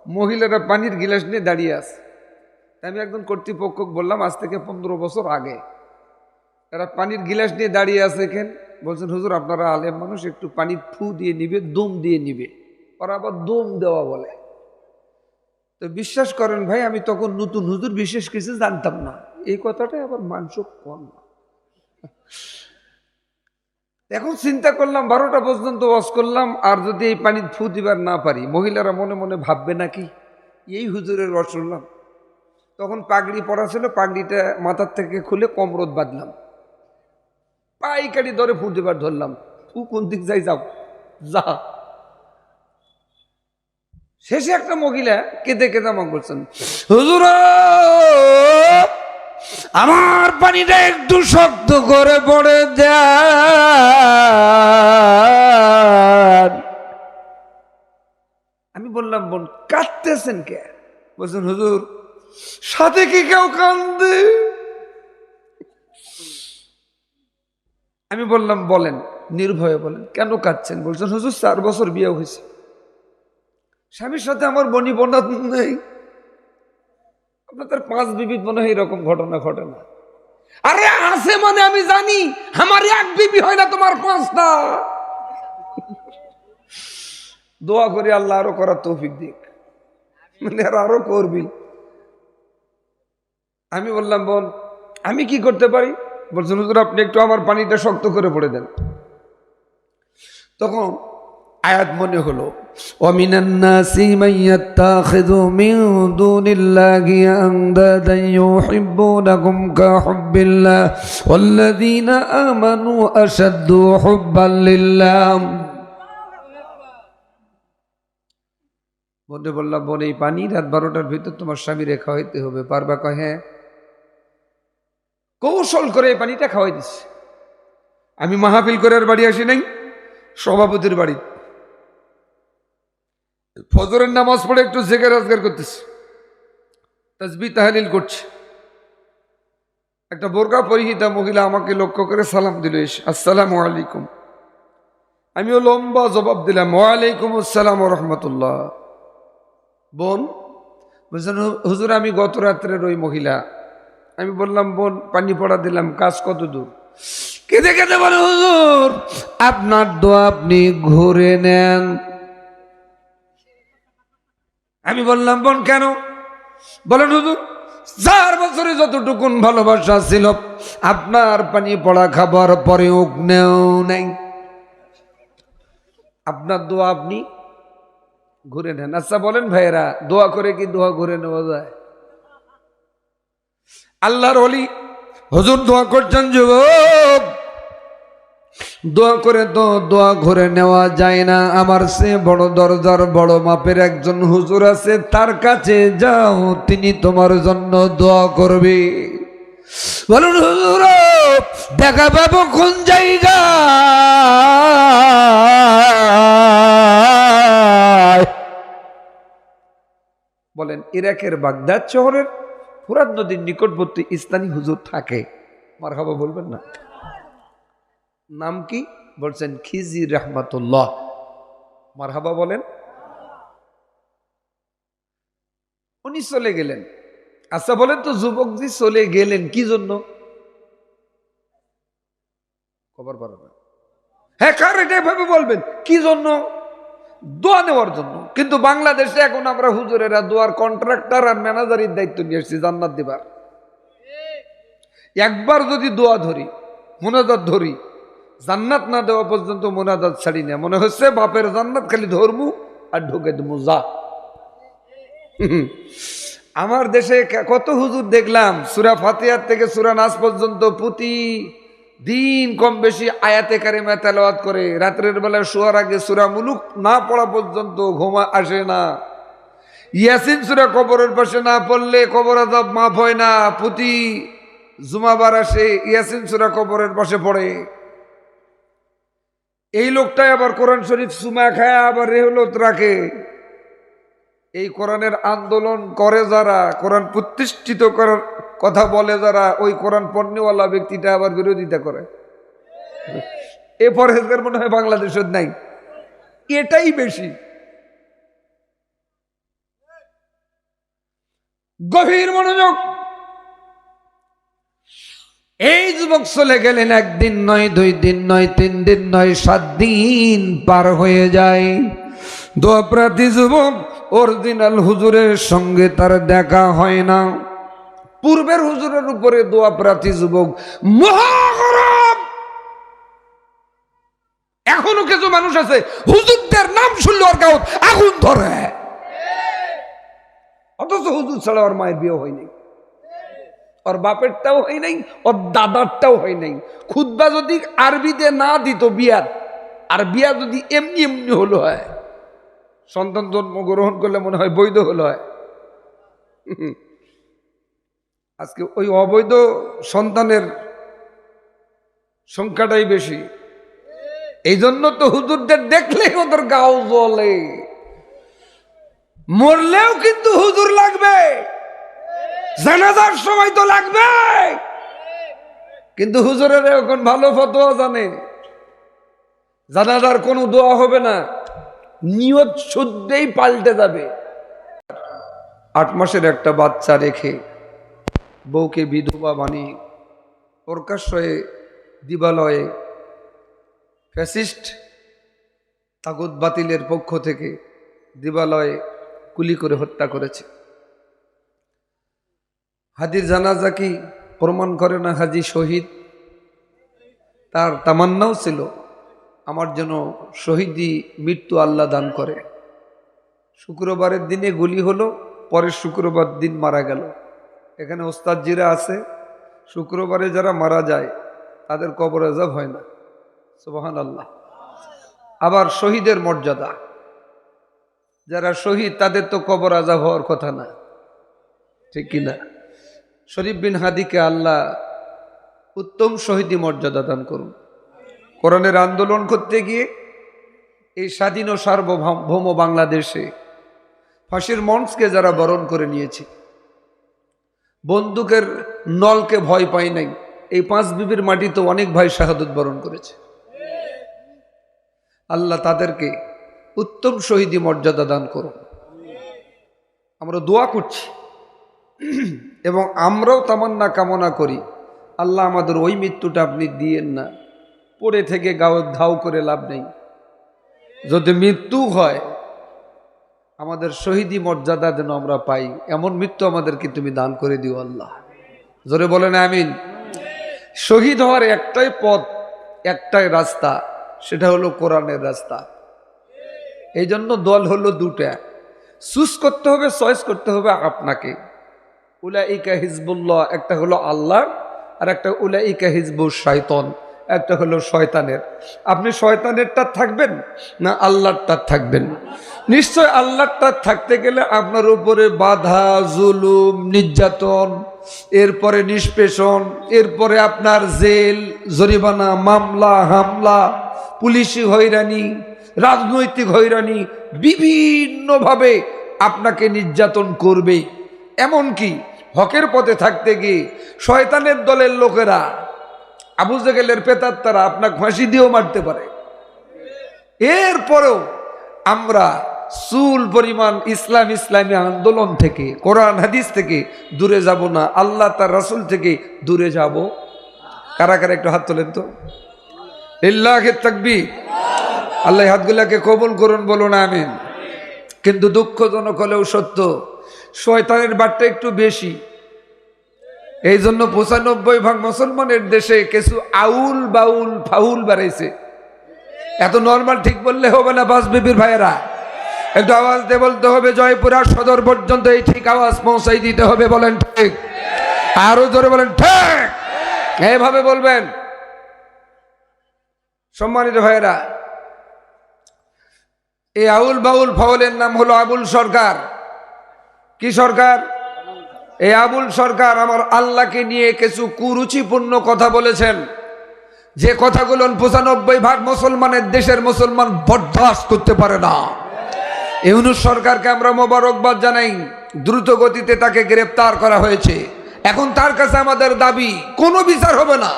মহিলারা পানির গিলাস নিয়ে দাঁড়িয়ে আছে। আমি একজন কর্তৃপক্ষ বললাম, আজ থেকে 15 বছর আগে এরা পানির গিলাস নিয়ে দাঁড়িয়ে আছে কেন? বলছেন হুজুর আপনারা আলেম মানুষ, একটু পানির ফু দিয়ে নিবে, দম দিয়ে নিবে। ওরা আবার দম দেওয়া বলে। তো বিশ্বাস করেন ভাই, আমি তখন নতুন, হুজুর বিশেষ কিছু জানতাম না, এই কথাটাই আবার মাংস কম না। এখন চিন্তা করলাম 12টা পর্যন্ত ওয়াজ করলাম, আর যদি এই পানির ফু দিবার না পারি, মহিলারা মনে মনে ভাববে নাকি এই হুজুরের ওয়াজ শুনলাম। তখন পাগড়ি পরা ছিল, পাগড়িটা মাথার থেকে খুলে কোমরত বাঁধলাম, পাইকারি ধরে ফু দিবার ধরলাম। ফু কোন দিক যাই, যাও যা। শেষে একটা মহিলা কেঁদে কেঁদে আমাকে বলছেন, হুজুর আমার পানিটা একটু শক্ত করে পড়ে দেন। আমি বললাম বোন কাঁদতেছেন কে? বলছেন হুজুর সাথে কি কেউ কান্দে? আমি বললাম বলেন, নির্ভয়ে বলেন কেন কাঁদছেন? বলছেন হুজুর 4 বছর বিয়ে হয়েছে, স্বামীর সাথে আমার বনি বোনা নেই। আপনাদের 5 বিবি মনে হয় এরকম ঘটনা ঘটে না? আরে আছে মানে আমি জানি, আমার 1 বিবি হয় না, তোমার 5টা। দোয়া করি আল্লাহ আরো করার তৌফিক দিক, মানে আরো করবি। আমি বললাম বোন আমি কি করতে পারি? বলছেন হুজুর আপনি একটু আমার পানিটা শক্ত করে পড়ে দেন। তখন আয়াত মনে হলো, ওয়ামিনান নাসি মাইয়াত্তাখিযু মিন দুনিল্লাহি আনদাদান ইউহিব্বুনাহুম কাহুব্বিল্লাহ ওয়াল্লাযীনা আমানু আশাদ্দু হুব্বান লিল্লাহ। বন্ধু বললাম বোন এই পানি রাত 12টার ভিতর তোমার স্বামী রেখা হইতে হবে, পারবা? কয় হ্যাঁ। কৌশল করে এই পানিটা খাওয়াই দিচ্ছে। আমি মাহফিল করে বাড়ি আসি নাই, সভাপতির বাড়ি ফজরের নামাজ পড়ে একটু জিকির আজকার করতেছে, তাসবিহ তাহলিল করছে। একটা বোরকা পরিহিতা মহিলা আমাকে লক্ষ্য করে সালাম দিল, এসে আসসালামু আলাইকুম। আমিও লম্বা জবাব দিলাম ওয়ালাইকুম আসসালাম ওয়া রাহমাতুল্লাহ। বোন বলছেন হুজুর আমি গত রাত্রের ওই মহিলা। আমি বললাম বোন পানি পড়া দিলাম, কাজ কত দূর? কেঁদে কেঁদে বলে হুজুর আপনার দোয়া আপনি ঘুরে নেন। আমি বললাম বোন কেন? বলেন হুজুর 4 বছরে যতটুকুন ভালোবাসা ছিল আপনার পানি পড়া খাবার পরেও নেও নাই, আপনার দোয়া আপনি ঘুরে নেন। আচ্ছা বলেন ভাইয়েরা, দোয়া করে কি দোয়া ঘুরে নেওয়া যায়? আল্লাহর ওলি হুজুর দোয়া করছেন, যুবক দোয়া করে তো দোয়া ঘুরে নেওয়া যায় না। আমার সে বড় দরজার বড় মাপের একজন হুজুর আছে, তার কাছে যাও, তিনি তোমার জন্য দোয়া করবে। বলুন হুজুর দেখা পাবো কোন জায়গা? বলেন ইরাকের বাগদাদ শহরের ফুরাত নদীর নিকটবর্তী স্থানীয় হুজুর থাকে। মারহাবা বলবেন না? নাম কি? বলছেন খিজির রহমাতুল্লাহ। মারহাবা বলেন। উনি চলে গেলেন। আচ্ছা বলেন তো যুবকজি চলে গেলেন কি জন্য? খবর পারো না? হ্যাঁ কার এটা ভাবে বলবেন কি জন্য? দোয়া নেওয়ার জন্য। কিন্তু বাংলাদেশে এখন আমরা হুজুরেরা দোয়ার কন্ট্রাক্টর আর ম্যানেজারের দায়িত্ব নিয়ে এসেছি জান্নাত দিবার। একবার যদি দোয়া ধরি, মোনাজাত ধরি, জান্নাত না দেওয়া পর্যন্ত মোনাজাত ছাড়ি না। মনে হচ্ছে বাপের জান্নাত খালি ধর্মু আর ঢুকে দেবো যা। আমার দেশে কত হুজুর দেখলাম সূরা ফাতিহা থেকে সূরা নাস পর্যন্ত প্রতি দিন কম বেশি আয়াতে কারিমা তেলাওয়াত করে। রাত্রের বেলায় শোয়ার আগে সূরা মুলুক না পড়া পর্যন্ত ঘুম আসে না। ইয়াসিন সূরা কবরের পাশে না পড়লে কবর আযাব মাফ হয় না। প্রতি জুমাবার আসে ইয়াসিন সূরা কবরের পাশে পড়ে। এই লোকটাই আবার কোরআন শরীফ সুমা খায় আবার রেহলত রাখে। এই কোরআনের আন্দোলন করে যারা, কোরআন প্রতিষ্ঠিত করার কথা বলে যারা, ওই কোরআন পণ্যওয়ালা ব্যক্তিটা আবার বিরোধিতা করে। এ পরহেজগার মনে হয় বাংলাদেশের নাই, এটাই বেশি। গভীর মনোযোগ। এই যুবক চলে গেলেন, একদিন নয়, 2 দিন নয়, 3 দিন নয়, 7 দিন পার হয়ে যায়। দোয়াপ্রার্থী যুবক অরিজিনাল হুজুরের সঙ্গে তার দেখা হয় না। পূর্বের হুজুরের উপরে দোয়াপ্রার্থী যুবক মহাগরম। এখনো কিছু মানুষ আছে হুজুরদের নাম শুনলে ওর গায়ে আগুন ধরে, অথচ হুজুর ছাড়া ওর মায়ের বিয়ে হয়নি, ওর বাপেরটাও হয় নাই, ওর দাদারটাও হয় নাই। খুতবা যদি আরবিতে না দিত বিয়ার, আর বিয়া যদি এমনি এমনি হলো হয়, সন্তান জন্মগ্রহণ করলে মনে হয় বৈধ হলো হয়। আজকে ওই অবৈধ সন্তানের সংখ্যাটাই বেশি। এই জন্য তো হুজুরদের দেখলে ওদের গাও জ্বলে। মরলেও কিন্তু হুজুর লাগবে, জানাজার সময় তো লাগবে। কিন্তু হুজুরের এখন ভালো ফতোয়া জানে, জানাজার কোনো দোয়া হবে না, নিয়ত শুদ্ধেই পাল্টে যাবে। 8 মাসের একটা বাচ্চা রেখে বউকে বিধবা বানিয়ে প্রকাশ্যে দিবালয়ে ফ্যাসিস্ট তাগুত বাতিলের পক্ষ থেকে দিবালয়ে গুলি করে হত্যা করেছে। হাজির জানাজা কি প্রমাণ করে না হাজি শহীদ? তার তামান্নাও ছিল আমার জন্য শহীদি মৃত্যু আল্লাহ দান করে। শুক্রবারের দিনে গুলি হলো, পরের শুক্রবার দিন মারা গেল। এখানে ওস্তাদজিরা আছে, শুক্রবারে যারা মারা যায় তাদের কবর আযাব হয় না, সুবহানাল্লাহ। আবার শহীদের মর্যাদা, যারা শহীদ তাদের তো কবর আযাব হওয়ার কথা না, ঠিক কিনা? শরীফ বিন হাদিকে আল্লাহ উত্তম শহীদি মর্যাদা দান করুন। কোরআনের আন্দোলন করতে গিয়ে এই স্বাধীন ও সার্বভৌম বাংলাদেশে ফাঁসির মঞ্চকে যারা বরণ করে নিয়েছে, বন্দুকের নলকে ভয় পায় নাই, এই 5 বিবির মাটিতে অনেক ভাই শাহাদত বরণ করেছে। আল্লাহ তাদেরকে উত্তম শহীদি মর্যাদা দান করুন। আমরা দোয়া করছি এবং আমরাও তামান্না কামনা করি, আল্লাহ আমাদের ওই মৃত্যুটা আপনি দিয়েন না। পড়ে থেকে গাও ধাও করে লাভ নেই। যদি মৃত্যু হয় আমাদের শহীদি মর্যাদা যেন আমরা পাই, এমন মৃত্যু আমাদেরকে তুমি দান করে দিও আল্লাহ। জোরে বলেন আমিন। শহীদ হওয়ার একটাই পথ, একটাই রাস্তা, সেটা হলো কোরআনের রাস্তা। এই জন্য দল হলো 2টা, চুজ করতে হবে, চয়েস করতে হবে আপনাকে। উলাইকা হিজবুল্লাহ, একটা হলো আল্লাহ, আর একটা উলাইকা হিজবুশ শাইতান, একটা হলো শয়তানের। আপনি শয়তানেরটা থাকবেন না আল্লাহরটা থাকবেন? নিশ্চয় আল্লাহরটা থাকতে গেলে আপনার উপরে বাধা, জুলুম, নির্যাতন, এরপরে নিষ্পেষণ, এরপরে আপনার জেল, জরিমানা, মামলা, হামলা, পুলিশি হয়রানি, রাজনৈতিক হয়রানি, বিভিন্নভাবে আপনাকে নির্যাতন করবে। এমনকি হকের পথে থাকতে গিয়ে শয়তানের দলের লোকেরা, আবু জেহেলের প্রেতাত্মারা আপনাকে ফাঁসি দিয়েও মারতে পারে। এরপরেও আমরা চুল পরিমাণ ইসলামী আন্দোলন থেকে, কোরআন হাদিস থেকে দূরে যাব না, আল্লাহ তার রাসূল থেকে দূরে যাব। কারা কারা একটু হাত তোলেন তো। লিল্লাহি তাকবীর। আল্লাহ হাতগুলাকে কবুল করুন, বলুন আমিন। কিন্তু দুঃখজনক হলেও সত্য, শয়তানের বাটটা একটু বেশি। এই জন্য 95% মুসলমানের দেশে কিছু আউল বাউল ফাউল বাড়াইছে। এত নর্মাল ঠিক বললে হবে না, 5 বিবির ভাইয়েরা একটু আওয়াজ দিয়ে বলতে হবে, জয়পুরা সদর পর্যন্ত এই ঠিক আওয়াজ পৌঁছাই দিতে হবে। বলেন ঠিক, আরো জোরে বলেন ঠিক, এইভাবে বলবেন। সম্মানিত ভাইয়েরা, এই আউল বাউল ফাউলের নাম হলো আবুল সরকার। কি সরকার? এই আবুল সরকার আমার আল্লাহকে নিয়ে কিছু কুরুচিপূর্ণ কথা বলেছেন, যে কথাগুলো 95% মুসলমানের দেশের মুসলমান বরদাস্ত করতে পারে না। ইউনূস সরকারকে আমরা মোবারকবাদ জানাই, দ্রুত গতিতে তাকে গ্রেফতার করা হয়েছে। এখন তার কাছে আমাদের দাবি, কোনো বিচার হবে না।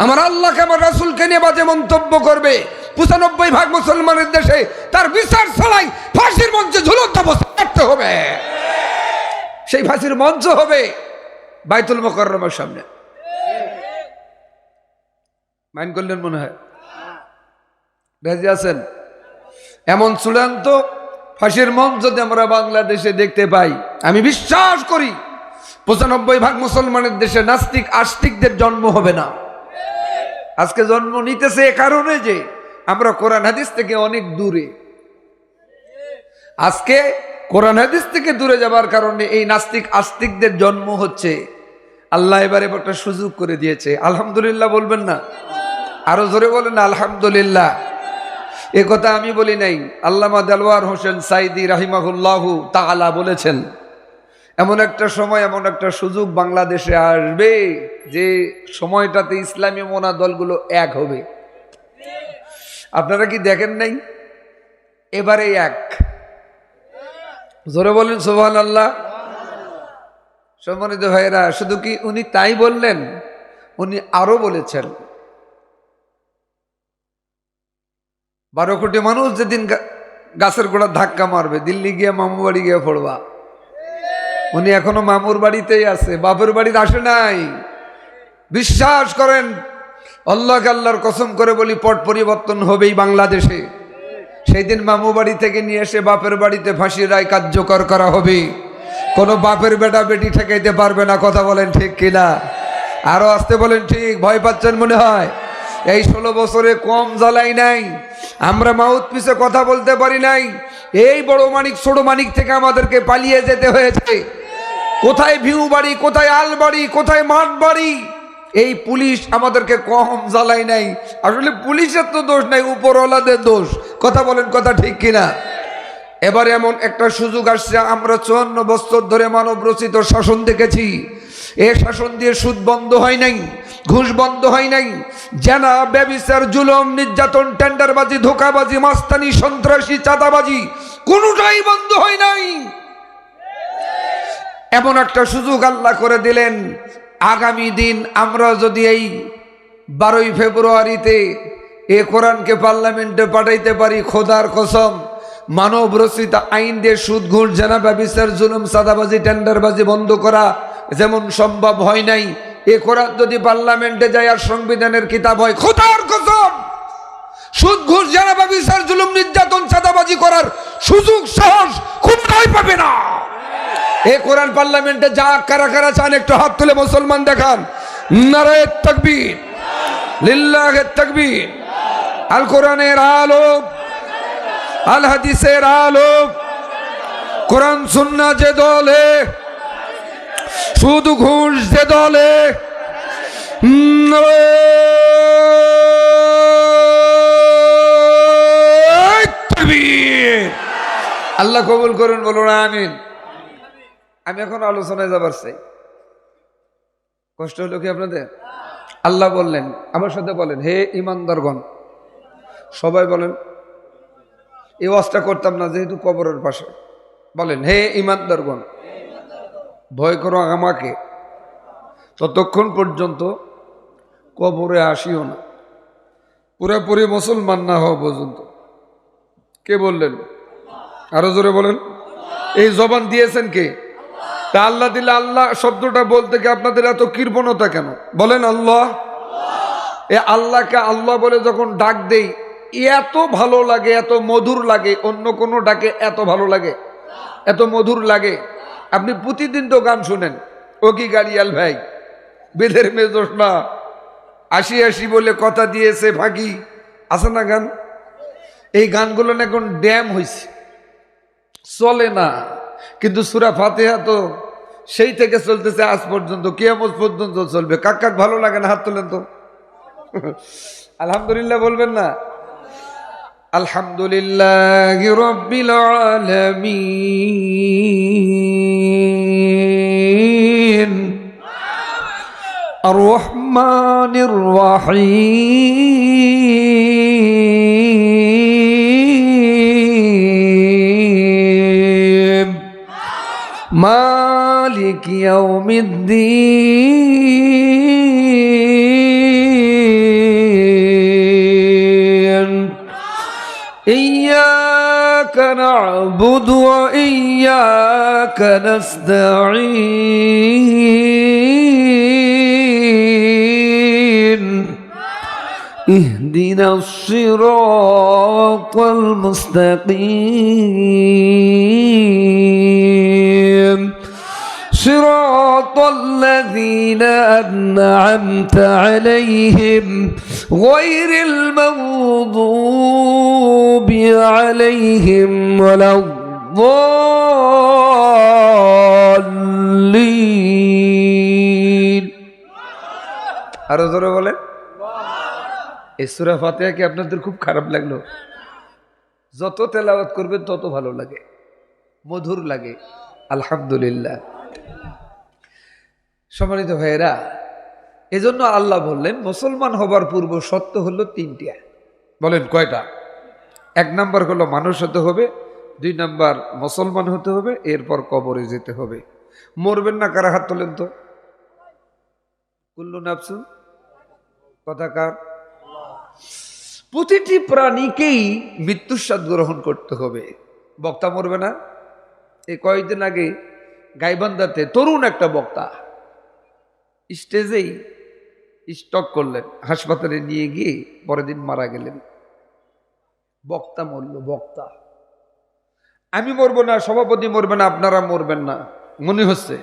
আমার আল্লাহকে, আমার রাসূলকে নিয়ে বাজে মন্তব্য করবে, 95% মুসলমানের দেশে তার বিচার ছাড়াই ফাঁসির মঞ্চে ঝুলন্ত অবস্থায় থাকতে হবে। সেই ফাঁসির মঞ্চ হবে বাইতুল মুকাররমের সামনে। মাইন্ড করলেন মনে হয়? রাজি আছেন? এমন চূড়ান্ত ফাঁসির মঞ্চ যদি আমরা বাংলাদেশে দেখতে পাই, আমি বিশ্বাস করি ৯৫% মুসলমানের দেশে নাস্তিক আস্তিকদের জন্ম হবে না। আজকে জন্ম নিতেছে এ কারণে যে আমরা কোরআন হাদিস থেকে অনেক দূরে। আজকে কোরআন হাদিস থেকে দূরে যাবার কারণে এই নাস্তিক আস্তিকদের জন্ম হচ্ছে। আল্লাহ এবারে একটা সুযোগ করে দিয়েছে, আলহামদুলিল্লাহ বলবেন না? আরো জোরে বলেন আলহামদুলিল্লাহ। এ কথা আমি বলি নাই, আল্লামা দেলওয়ার হোসেন সাইদি রাহিমাহুল্লাহু তাআলা বলেছেন, এমন একটা সময়, এমন একটা সুযোগ বাংলাদেশে আসবে যে সময়টাতে ইসলামী মোনা দলগুলো এক হবে। আপনারা কি দেখেন নাই? এবারে এক, জোরে বলেন সুবহানাল্লাহ। সম্মানিত ভাইরা, শুধু কি উনি তাই বললেন, উনি আরো বলেছেন ১২ কোটি মানুষ যেদিন গাছের গোড়া ধাক্কা মারবে, দিল্লি গিয়ে মামু বাড়ি গিয়ে পড়বা। উনি এখনো মামুর বাড়িতেই আছে, বাপের বাড়িতে আসে নাই। বিশ্বাস করেন, আল্লাহকে আল্লাহর কসম করে বলি, পট পরিবর্তন হবেই বাংলাদেশে। সেই দিন মামু বাড়ি থেকে নিয়ে এসে বাপের বাড়িতে ফাঁসির রায় কার্যকর করা হবে। কোনো বাপের বেটা বেটি ঠেকাইতে পারবে না। কথা বলেন ঠিক কিনা? আরো আসতে বলেন ঠিক। ভয় পাচ্ছেন মনে হয়? এই 16 বছরে কম জ্বালাই নাই, আমরা মাউথ পিছে কথা বলতে পারি নাই। এই বড় মানিক ছোট মানিক থেকে আমাদেরকে পালিয়ে যেতে হয়েছে। কোথায় ভিউ বাড়ি, কোথায় আল বাড়ি, কোথায় মাঠ বাড়ি, এই পুলিশ আমাদেরকে কম জ্বালাই নাই। আসলে পুলিশের তো দোষ নাই, উপরওয়ালাদের দোষ। কথা বলেন, কথা ঠিক কিনা? এবারে এমন একটা সুযোগ আসছে, আমরা 54 বছর ধরে মানব রচিত শাসন দেখেছি। এ শাসন দিয়ে সুদ বন্ধ হয় নাই, ঘুষ বন্ধ হয় নাই, জেনা, ব্যভিচার, জুলুম, নির্যাতন, টেন্ডারবাজি, ধোঁকাবাজি, মাস্তানি, সন্ত্রাসী, চাঁদাবাজি কোনোটাই বন্ধ হয় নাই। এমন একটা সুযোগ আল্লাহ করে দিলেন। আগামী দিন আমরা যদি এই 12ই ফেব্রুয়ারিতে এ কোরআনকে পার্লামেন্টে পাঠাইতে পারি, খোদার কসম, মানব রচিত আইন দিয়ে সুদ, ঘুষ, জেনা, ব্যভিচার, জুলুম, চাঁদাবাজি, টেন্ডারবাজি বন্ধ করা যেমন সম্ভব হয় নাই, এ কোরআন যদি পার্লামেন্টে যায় আর সংবিধানের কিতাব হয়, খোদার কসম, সুদ, ঘুষ, জেনা, ব্যভিচার, জুলুম, নির্যাতন, চাঁদাবাজি করার সুযোগ সাহস কোনটাই পাবে না। এ কোরআন পার্লামেন্টে যা, কারা কারা চান একটু হাত তুলে মুসলমান দেখান। নারায়ে তাকবীর, লিল্লাহে তাকবীর। আল কোরআনের আলো, আল হাদিসের আলো, কোরআন সুন্নাহ যে দলে, সুদ ঘুষ যে দলে, নারায়ে তাকবীর। আল্লাহ কবুল করুন, বলুন আমিন। আমি এখন আলোচনায় যাবার চাই। কষ্ট হলো কি আপনাদের? আল্লাহ বললেন, আমার সাথে বলেন, হে ইমানদারগণ। সবাই বলেন। এই ওয়াজটা করতাম না যেহেতু কবরের পাশে। বলেন, হে ইমানদারগণ, ভয় করো আমাকে, ততক্ষণ পর্যন্ত কবরে আসিও না, পুরোপুরি মুসলমান না হওয়া পর্যন্ত। কে বললেন? আরো জোরে বলেন। এই জবান দিয়েছেন কে? তা আল্লাহ দিলে। আল্লাহ শব্দটা বলতে কি আপনাদের এত কৃপণতা কেন? বলেন আল্লাহ। এ আল্লাহকে আল্লাহ বলে যখন ডাক দেই, এত ভালো লাগে, এত মধুর লাগে। অন্য কোনো ডাকে এত ভালো লাগে, এত মধুর লাগে? আপনি প্রতিদিন তো গান শুনেন, ও কি গাড়িয়াল ভাই, বেদের মেজোস না, আসি আসি বলে কথা দিয়েছে ফাঁকি, আছে না গান? এই গানগুলো না এখন ড্যাম হয়েছে, চলে না। কিন্তু সূরা ফাতিহা তো সেই থেকে চলতেছে আজ পর্যন্ত, কিয়ামত পর্যন্ত চলবে। কাক কাক ভালো লাগে না? হাত তোলেন তো। আলহামদুলিল্লাহ বলবেন না? আলহামদুলিল্লাহি রাব্বিল আলামিন আর রহমানির রহিম মালিক ইয়াউমিদ্দিন ইয়্যাকা إياك نعبد وإياك نستعين اهدنا الصراط المستقيم صراط الذين أنعمت عليهم غير المغضوب عليهم ولا الضالين আরো জোরে বলেন এই সূরা ফাতিহা কি আপনাদের খুব খারাপ লাগলো? যত তেলাওয়াত করবেন তত ভালো লাগে, মধুর লাগে। আলহামদুলিল্লাহ। সম্মানিত ভাইয়েরা, এজন্য আল্লাহ বললেন মুসলমান হবার পূর্ব শর্ত হলো তিনটা। বলেন কয়টা? এক নাম্বার হলো মানুষ হতে হবে, দুই নাম্বার মুসলমান হতে হবে, এরপর কবরে যেতে হবে। মরবেন না কারা? হাত তোলেন তো। কুল্লু নাফসুন, কথা কার? প্রতিটি প্রাণীকেই মৃত্যুর স্বাদ গ্রহণ করতে হবে। বক্তা মরবে না? এই কয়েকদিন আগে গাইবান্ধাতে তরুণ একটা বক্তা স্টেজেই স্টক করলেন, হাসপাতালে নিয়ে গিয়ে পরের দিন মারা গেলেন। বক্তা মরল, বক্তা। আমি মরবো না, সভাপতি মরবে না, আপনারা মরবেন না মনে হচ্ছে।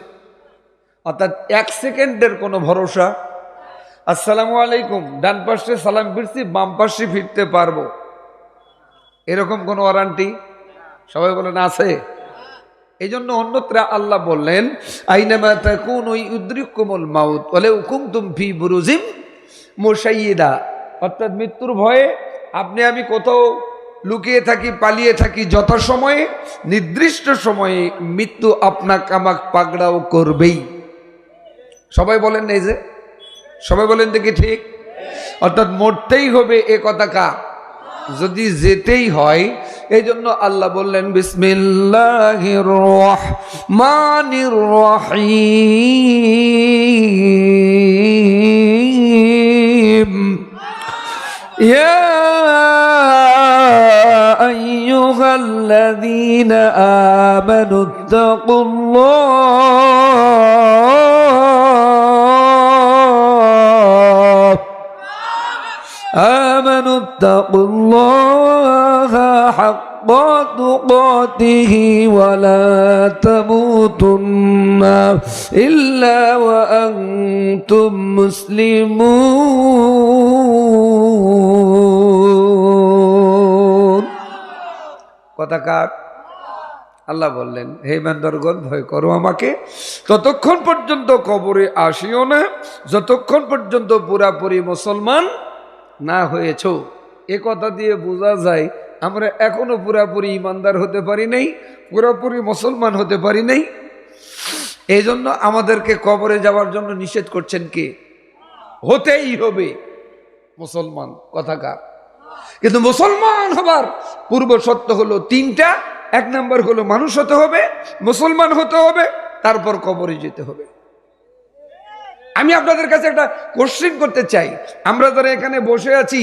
অর্থাৎ এক সেকেন্ডের কোনো ভরসা। আসসালামু আলাইকুম, ডান পাশে সালাম ফিরছি, বাম পাশে ফিরতে পারবো, এরকম কোন ওয়ারান্টি? সবাই বলেন আছে। এই জন্য অন্যত্র আল্লাহ বললেন আইনামা তাকুনু ইউদরিকুমুল মাউত ওয়ালাউ কুনতুম ফি বুরুজিম মুশাইয়্যিদা। অর্থাৎ মৃত্যুর ভয়ে আপনি আমি কোথাও লুকিয়ে থাকি, পালিয়ে থাকি, যত সময়ে নির্দিষ্ট সময়ে মৃত্যু আপনাকে আমাকে পাকড়াও করবেই। সবাই বলেন এই যে, সবাই বলেন দেখি ঠিক। অর্থাৎ মরতেই হবে, এ কথা কা? যদি যেতেই হয়। এই জন্য আল্লাহ বললেন বিসমিল্লাহির রহমানির রহিম ইয়া আইয়ুহাল্লাযীনা আমানু তাকুল্লাহা হাক্কা তুকাতিহি ওয়া লা তামুতুন্না ইল্লা ওয়া আনতুম মুসলিমুন। কথা কার? আল্লাহ বললেন হে বান্দারগণ, ভয় করো আমাকে, ততক্ষণ পর্যন্ত কবরে আসিও না যতক্ষণ পর্যন্ত পুরাপুরি মুসলমান না হয়েছ। এ কথা দিয়ে বোঝা যায় আমরা এখনো পুরাপুরি ইমানদার হতে পারি নাই, পুরাপুরি মুসলমান হতে পারি নাই। এই জন্য আমাদেরকে কবরে যাওয়ার জন্য নিষেধ করছেন কে? হতেই হবে মুসলমান। কথা কার? কিন্তু মুসলমান হবার পূর্ব শর্ত হলো তিনটা। এক নাম্বার হলো মানুষ হতে হবে, মুসলমান হতে হবে, তারপর কবরে যেতে হবে। আমি আপনাদের কাছে একটা কোশ্চেন করতে চাই, আমরা যারা এখানে বসে আছি,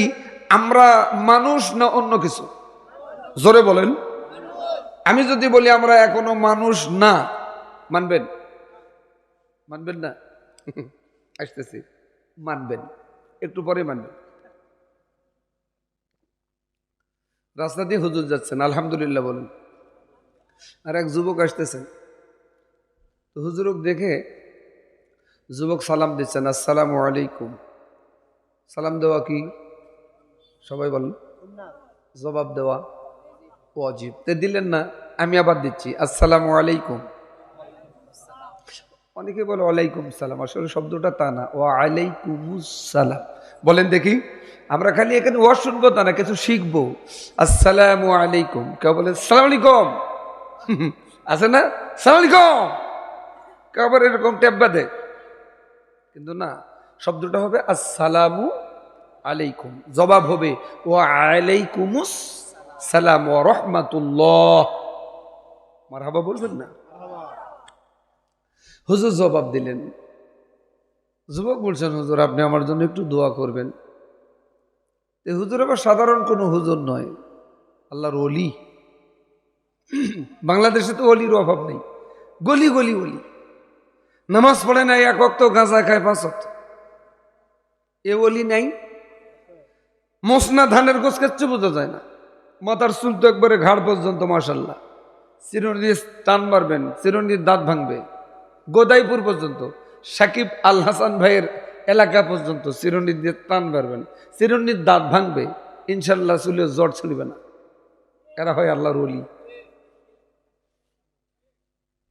আমরা মানুষ না অন্য কিছু? জোরে বলেন। আমি যদি বলি আমরা এখনো মানুষ না, মানবেন? মানবেন না? আসতেছি, মানবেন, একটু পরে মানবেন। রাস্তা দিয়ে হুজুর যাচ্ছেন, আলহামদুলিল্লাহ বলেন। আর এক যুবক আসতেছেন, তো হুজুরক দেখে যুবক সালাম দিচ্ছেন, আসসালামু আলাইকুম। সালাম দেওয়া কি? সবাই বলেন। জবাব দেওয়া ওয়াজিব। তে দিলেন না, আমি আবার দিচ্ছি, আসসালামু আলাইকুম। অনেকে বলে ওয়ালাইকুম সালাম, আসলে শব্দটা তা না, ওয়া আলাইকুমুস সালাম। বলেন দেখি, আমরা খালি এখানে ওয়াজ শুনবো তা না, কিছু শিখবো। আসসালামু আলাইকুম, কেউ বলে সালাম আলাইকুম, আছে না সালাম আলাইকুম, কেউ আবার এরকম ট্যাব্বা দেয়। কিন্তু না, শব্দটা হবে আসসালামু আলাইকুম, জবাব হবে ওয়া আলাইকুমুস সালাম ওয়া রাহমাতুল্লাহ। মারহাবা বলবেন না? হুজুর জবাব দিলেন। যুবক বলছেন হুজুর আপনি আমার জন্য একটু দোয়া করবেন। হুজুর আবার সাধারণ কোনো হুজুর নয়, আল্লাহর ওলি। বাংলাদেশে তো অলির অভাব নেই, গলি গলি অলি। নামাজ পড়ে না, এক ওয়াক্ত গাঁজা খায় 5 ওয়াক্ত, এ অলি নাই। মসনা ধানের গোছ কিচ্ছু বোঝা যায় না, মাথার চুল তো একবারে ঘাড় পর্যন্ত, মাশাল্লাহ। চিরুনি টান মারবেন, চিরুনির দাঁত ভাঙবে, গোদাইপুর পর্যন্ত, সাকিব আল হাসান ভাইয়ের এলাকা পর্যন্ত চিরুনি দিয়ে টান মারবেন, চিরুনির দাঁত ভাঙবে, ইনশাল্লাহ চুলে জ্বর ছুলবে না। এরা হয় আল্লাহর ওলি।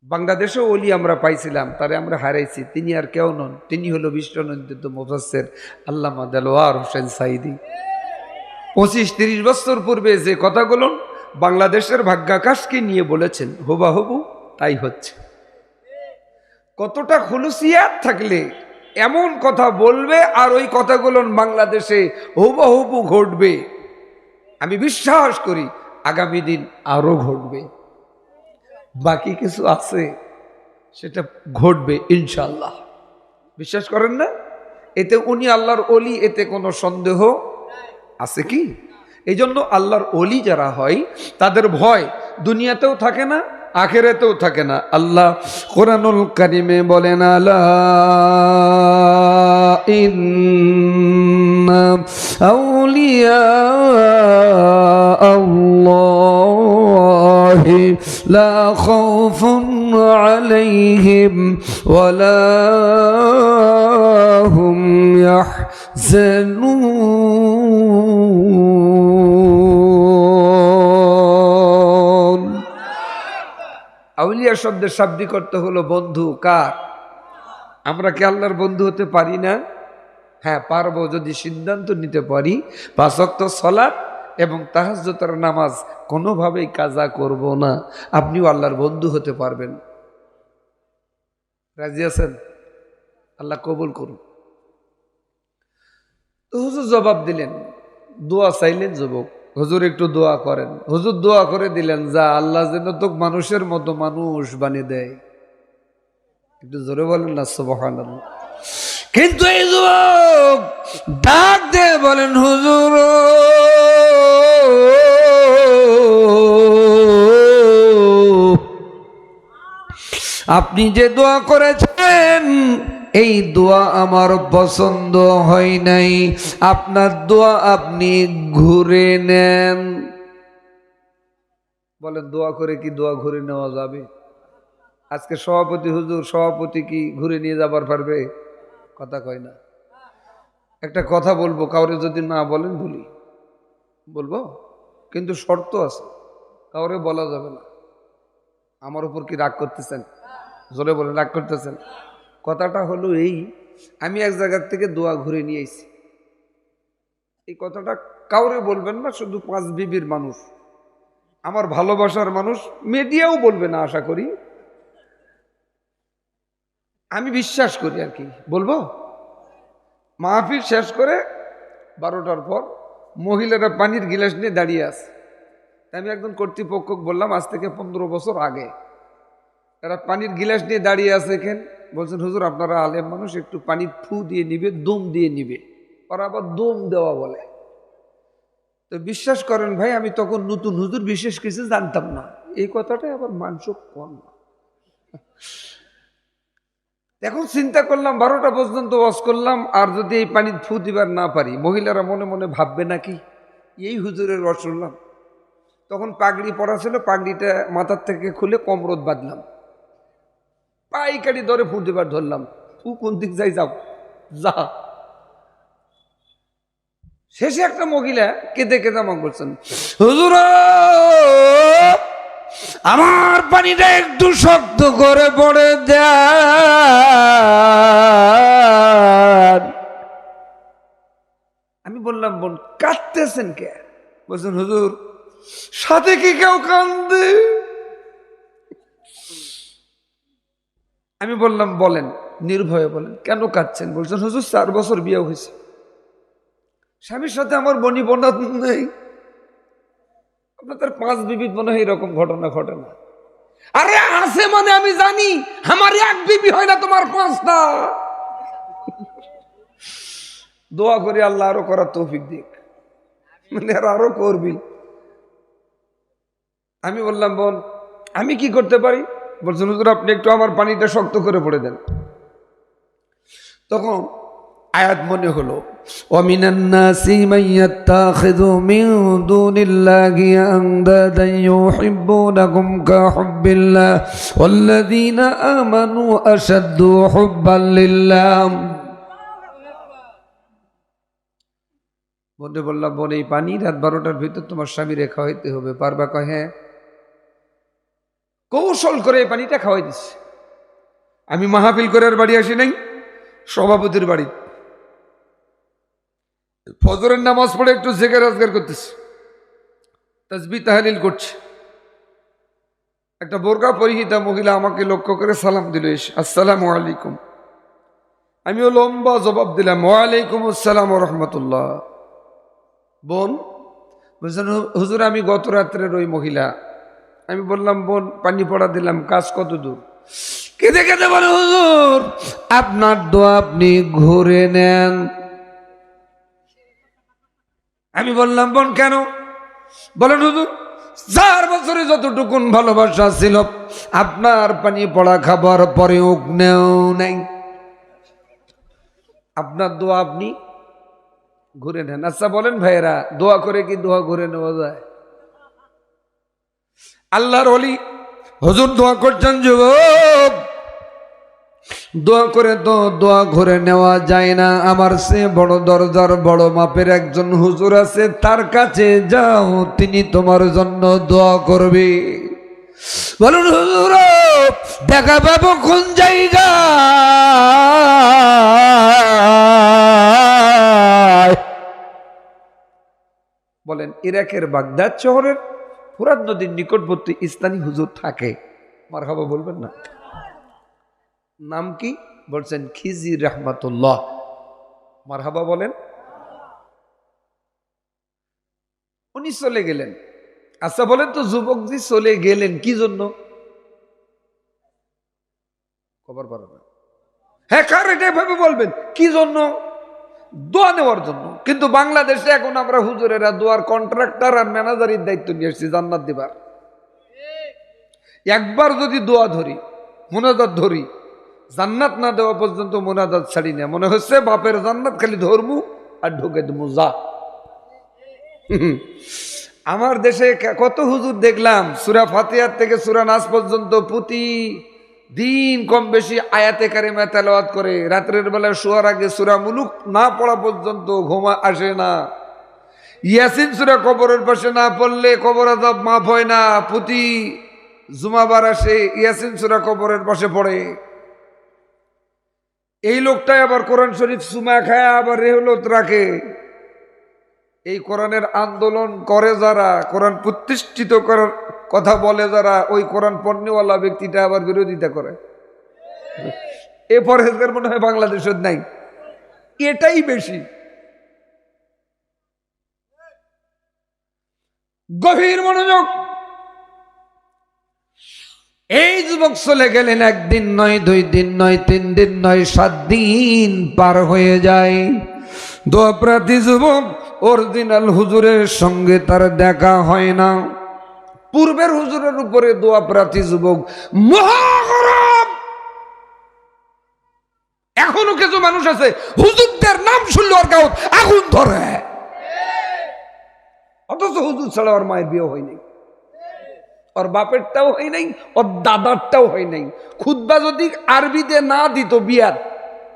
বাংলাদেশেও ওলি আমরা পাইছিলাম, তারে আমরা হারাইছি। তিনি আর কেউ নন, তিনি হলো বিশ্বনন্দিত মুফাসসির আল্লামা দেলোয়ার হোসেন সাঈদী। 25-30 বছর পূর্বে যে কথাগুলো বাংলাদেশের ভাগ্যাকাশকে নিয়ে বলেছেন, হুবাহুবু তাই হচ্ছে। কতটা খুলুসিয়াত থাকলে এমন কথা বলবে, আর ওই কথাগুলো বাংলাদেশে হুবাহুবু ঘটবে। আমি বিশ্বাস করি আগামী দিন আরো ঘটবে। বাকি কিছু আছে, সেটা ঘটবে ইনশাল্লাহ। বিশ্বাস করেন না? এতে উনি আল্লাহর ওলি, এতে কোনো সন্দেহ আছে কি? এই জন্য আল্লাহর ওলি যারা হয় তাদের ভয় দুনিয়াতেও থাকে না, আখিরাতেও থাকে না। আল্লাহ কোরআনুল কারিমে বলেন, আলা ইন্না আউলিয়া আল্লাহি লা খাউফুন আলাইহিম ওয়ালা হুম ইয়াহজানুন। আউলিয়া শব্দের শাব্দিক অর্থ হলো বন্ধু। কার? আমরা কি আল্লাহর বন্ধু হতে পারি না? হ্যাঁ পারবো, যদি সিদ্ধান্ত নিতে পারি 5 ওয়াক্ত সালাত এবং তাহাজ্জুদের নামাজ কোনোভাবেই কাজা করব না। আপনিও আল্লাহর বন্ধু হতে পারবেন। রাজি আছেন? আল্লাহ কবুল করুন। তো হুজুর জবাব দিলেন, দোয়া চাইলেন যুবক, হুজুর একটু দোয়া করেন। হুজুর দোয়া করে দিলেন, যা আল্লাহ যেন তো মানুষের মতো মানুষ বানিয়ে দেয়। একটু জোরে বলেন না সুবহানাল্লাহ। কিন্তু এই যুবক ডাক দিয়ে বলেন, হুজুর আপনি যে দোয়া করেছেন এই দোয়া আমার পছন্দ হয় নাই, আপনার দোয়া আপনি ঘুরে নেন। বলেন দোয়া করে কি দোয়া ঘুরে নেওয়া যাবে? আজকে সভাপতি হুজুর, সভাপতি কি ঘুরে নিয়ে যাবার পারবে? কথা কয় না। একটা কথা বলবো, কাউরে যদি না বলেন বলি, বলবো, কিন্তু শর্ত আছে, কাউরে বলা যাবে না। আমার উপর কি রাগ করতেছেন? জোরে বলেন, রাগ করতেছেন? কথাটা হলো এই, আমি এক জায়গার থেকে দোয়া ঘুরে নিয়ে এসেছি। এই কথাটা কাউরে বলবেন না, শুধু 5 বিবির মানুষ, আমার ভালোবাসার মানুষ, মিডিয়াও বলবে না আশা করি। আমি বিশ্বাস করি আর কি বলবো। মাহফিল শেষ করে 12টার পর মহিলারা পানির গিলাস নিয়ে দাঁড়িয়ে আছে। আমি একজন কর্তৃপক্ষক বললাম, আজ থেকে 15 বছর আগে এরা পানির গিলাস নিয়ে দাঁড়িয়ে আছে। এখানে বলছেন, হুজুর আপনারা আলেম মানুষ, একটু পানি ফু দিয়ে নিবে, দম দিয়ে নিবে। ওরা আবার দম দেওয়া বলে। তো বিশ্বাস করেন ভাই, আমি তখন নতুন, হুজুর বিশেষ কিছু জানতাম না। এই কথাটাই আবার মাংস কম না। এখন চিন্তা করলাম 12টা পর্যন্ত ওয়াজ করলাম, আর যদি এই পানি ফু দিবার না পারি, মহিলারা মনে মনে ভাববে নাকি এই হুজুরের ওয়াজ শুনলাম। তখন পাগড়ি পরা ছিল, পাগড়িটা মাথার থেকে খুলে কমরত বাঁধলাম, পাইকারি দরে ফু দিবার ধরলাম। ফু কোন দিক যাই, যাও যা। শেষে একটা মহিলা কেঁদে কেঁদে আমাকে বলছেন, হুজুর আমার পানিটা একটু শক্ত করে পড়ে দেন। আমি বললাম, বোন কাঁদতেছেন কে? বলছেন, হুজুর সাথে কি কেউ কান্দে? আমি বললাম, বলেন, নির্ভয়ে বলেন, কেন কাঁদছেন? বলছেন, হুজুর 4 বছর বিয়ে হয়েছে, স্বামীর সাথে আমার বনি বনা নেই। আপনাদের 5 বিবি মনে হয় এরকম ঘটনা ঘটে না? আরে আছে মানে আমি জানি, আমার 1 বিবি হয় না, তোমার 5টা। দোয়া করি আল্লাহ আরো করার তৌফিক দিক, মানে আরো করবি। আমি বললাম, বোন আমি কি করতে পারি? বলছেন, হুজুর আপনি একটু আমার পানিটা শক্ত করে পড়ে দেন। তখন আয়াত মনে হলো, ওয়ামিনান নাসি মান ইয়াত্তাখিযু মিন দুনিল্লাহি আনদাদান ইউহিব্বুনাহুম কাহুব্বিল্লাহ ওয়াল্লাযীনা আমানু আশাদ্দু হুব্বান লিল্লাহ। বন্ধু বললাম, বোন এই পানি রাত 12টার ভিতর তোমার স্বামীরে খাওয়াইতে হবে, পারবা? কয় হ্যাঁ। কৌশল করে এই পানিটা খাওয়াই দিচ্ছে। আমি মাহফিল করে আর বাড়ি আসি নাই, সভাপতির বাড়ি ফজরের নামাজ পড়ে একটু জিকির আজকার করতেছে, তাসবিহ তাহলিল করছে। একটা বোরকা পরিহিতা মহিলা আমাকে লক্ষ্য করে সালাম দিল, এসে আসসালামু আলাইকুম। আমিও লম্বা জবাব দিলাম, ওয়ালাইকুম আসসালাম ওয়া রাহমাতুল্লাহ। বোন বলছেন, হুজুর আমি গত রাত্রের ওই মহিলা। আমি বললাম, বোন পানি পড়া দিলাম, কাজ কত দূর? কেঁদে কেঁদে বলে, হুজুর আপনার দোয়া আপনি ঘুরে নেন। আমি বললাম, বোন কেন? বলেন, হুজুর 4 বছরে যতটুকুন ভালোবাসা ছিল আপনার পানি পড়া খাবার পরেও নেও নাই, আপনার দোয়া আপনি ঘুরে নেন। আচ্ছা বলেন ভাইয়েরা, দোয়া করে কি দোয়া ঘুরে নেওয়া যায়? আল্লাহর ওলি হুজুর দোয়া করছেন, যুবক দোয়া করে তো দোয়া ঘুরে নেওয়া যায় না। আমার সে বড় দরজার বড় মাপের একজন হুজুর আছে, তার কাছে যাও, তিনি তোমার জন্য দোয়া করবে। বলুন, হুজুর দেখা পাবো কোন জায়গা? বলেন, ইরাকের বাগদাদ শহরের ফুরাত নদীর নিকটবর্তী স্থানী হুজুর থাকে। মারহাবা বলবেন না? নাম কি? বলছেন খিজির রহমাতুল্লাহ। মারহাবা বলেন। উনি চলে গেলেন। আচ্ছা বলেন তো, যুবকজি চলে গেলেন কি জন্য? খবর পারো না? হ্যাঁ, কার এটা ভাবে বলবেন কি জন্য? দোয়া নেওয়ার জন্য। কিন্তু বাংলাদেশে এখন আমরা হুজুরেরা দোয়ার কন্ট্রাক্টর আর ম্যানেজারের দায়িত্ব নিয়ে এসেছি জান্নাত দিবার। একবার যদি দোয়া ধরি, মুনাজাত ধরি, জান্নাত না দেওয়া পর্যন্ত মুনাজাত ছাড়ি না। মনে হচ্ছে বাপের জান্নাত খালি ধর্মু আর ঢুকে দেবো যা। আমার দেশে কত হুজুর দেখলাম, সূরা ফাতিহার থেকে সূরা নাস পর্যন্ত প্রতিদিন কম বেশি আয়াতে কারিমা তেলাওয়াত করে। রাত্রের বেলা শোয়ার আগে সূরা মুলুক না পড়া পর্যন্ত ঘুমা আসে না। ইয়াসিন সূরা কবরের পাশে না পড়লে কবর আযাব মাফ হয় না। প্রতি জুমাবার আসে ইয়াসিন সূরা কবরের পাশে পড়ে। এই লোকটাই আবার কোরআন শরীফ সুমা খায়, আবার রেহলত রাখে। এই কোরআনের আন্দোলন করে যারা, কোরআন প্রতিষ্ঠিত করার কথা বলে যারা, ওই কোরআন পণ্যওয়ালা ব্যক্তিটা আবার বিরোধিতা করে। এ পরহেজগার মনে হয় বাংলাদেশের নাই, এটাই বেশি। গভীর মনোযোগ। এই যুবক চলে গেলেন, 1 দিন নয়, 2 দিন নয়, 3 দিন নয়, 7 দিন পার হয়ে যায়। দোয়াপ্রার্থী যুবক অরিজিনাল হুজুরের সঙ্গে তার দেখা হয় না। পূর্বের হুজুরের উপরে দোয়াপ্রার্থী যুবক মহাগরম। এখনো কিছু মানুষ আছে হুজুরদের নাম শুনলে ওর গায়ে আগুন ধরে, অথচ হুজুর ছাড়া ওর মায়ের বিয়ে হয় নাই, ওর বাপেরটাও হয় নাই, ওর দাদারটাও হয় নাই। খুতবা যদি আরবিতে না দিত বিয়ার,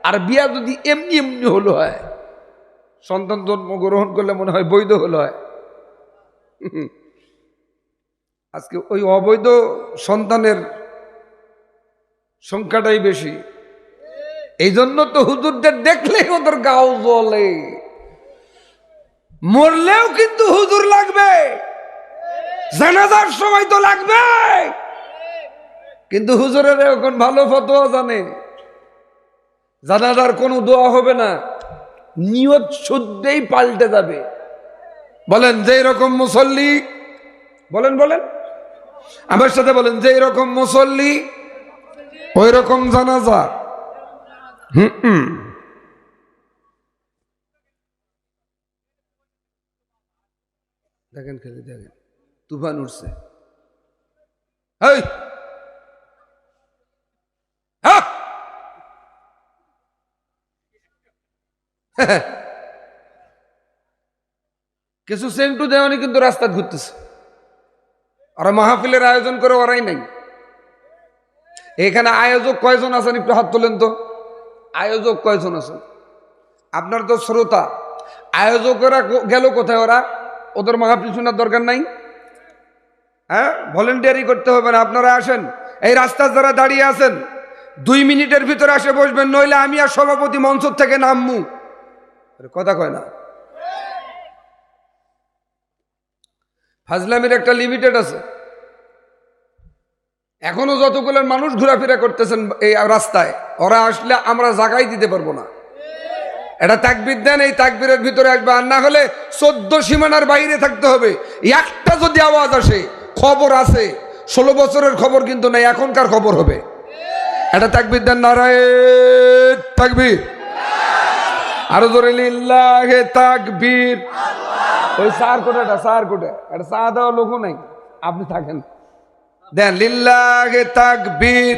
আর বিয়া যদি এমনি এমনি হলো হয়, সন্তান জন্মগ্রহণ করলে মনে হয় বৈধ হলো হয়। আজকে ওই অবৈধ সন্তানের সংখ্যাটাই বেশি। এই জন্য তো হুজুরদের দেখলেই ওদের গাও জ্বলে। মরলেও কিন্তু হুজুর লাগবে, জানাজার সময় তো লাগবে। কিন্তু হুজুরের এখন ভালো ফতোয়া জানে, জানাজার কোনো দোয়া হবে না, নিয়ত শুদ্ধেই পাল্টে যাবে। বলেন যে রকম মুসল্লি, বলেন বলেন আমার সাথে বলেন, যে রকম মুসল্লি ওই রকম জানাজা। দেখেন খেলে দেখেন, তুফান উঠছে। এই হ্যাঁ কিছু সেন্টু দেওয়ানি কিন্তু রাস্তা ঘুরতেছে। ওরা মাহফিলের আয়োজন করে ওরাই নাই। এখানে আয়োজক কয়জন আছেন একটু হাত তোলেন তো। আয়োজক কয়জন আছেন? আপনার তো শ্রোতা। আয়োজকেরা গেল কোথায়? ওরা ওদের মাহফিল শোনার দরকার নাই। হ্যাঁ, ভলেন্টিয়ারি করতে হবে না। আপনারা আসেন, এই রাস্তায় যারা দাঁড়িয়ে আছেন 2 মিনিটের ভিতরে আসে বসবেন, নইলে আমি আর সভাপতি মঞ্চ থেকে নামমু। কথা কয় না। ফাজলামির একটা লিমিটেড আছে। এখনো যতগুলো মানুষ ঘোরাফেরা করতেছেন এই রাস্তায়, ওরা আসলে আমরা জায়গায় দিতে পারবো না। এটা তাকবীর দেন, এই তাকবীরের ভিতরে আসবে, আর না হলে 14 সীমানার বাইরে থাকতে হবে। একটা যদি আওয়াজ আসে, খবর আছে, 16 বছরের খবর কিন্তু নাই, এখনকার খবর হবে। এটা তাকবীর দেন, নারায়ে তাকবীর, আরো জোরে লিল্লাহে তাকবীর। ওই সার কোটাটা, সার কোটা, এটা চা দেওয়া লোকও নাই, আপনি থাকেন, দেন লিল্লাহে তাকবীর।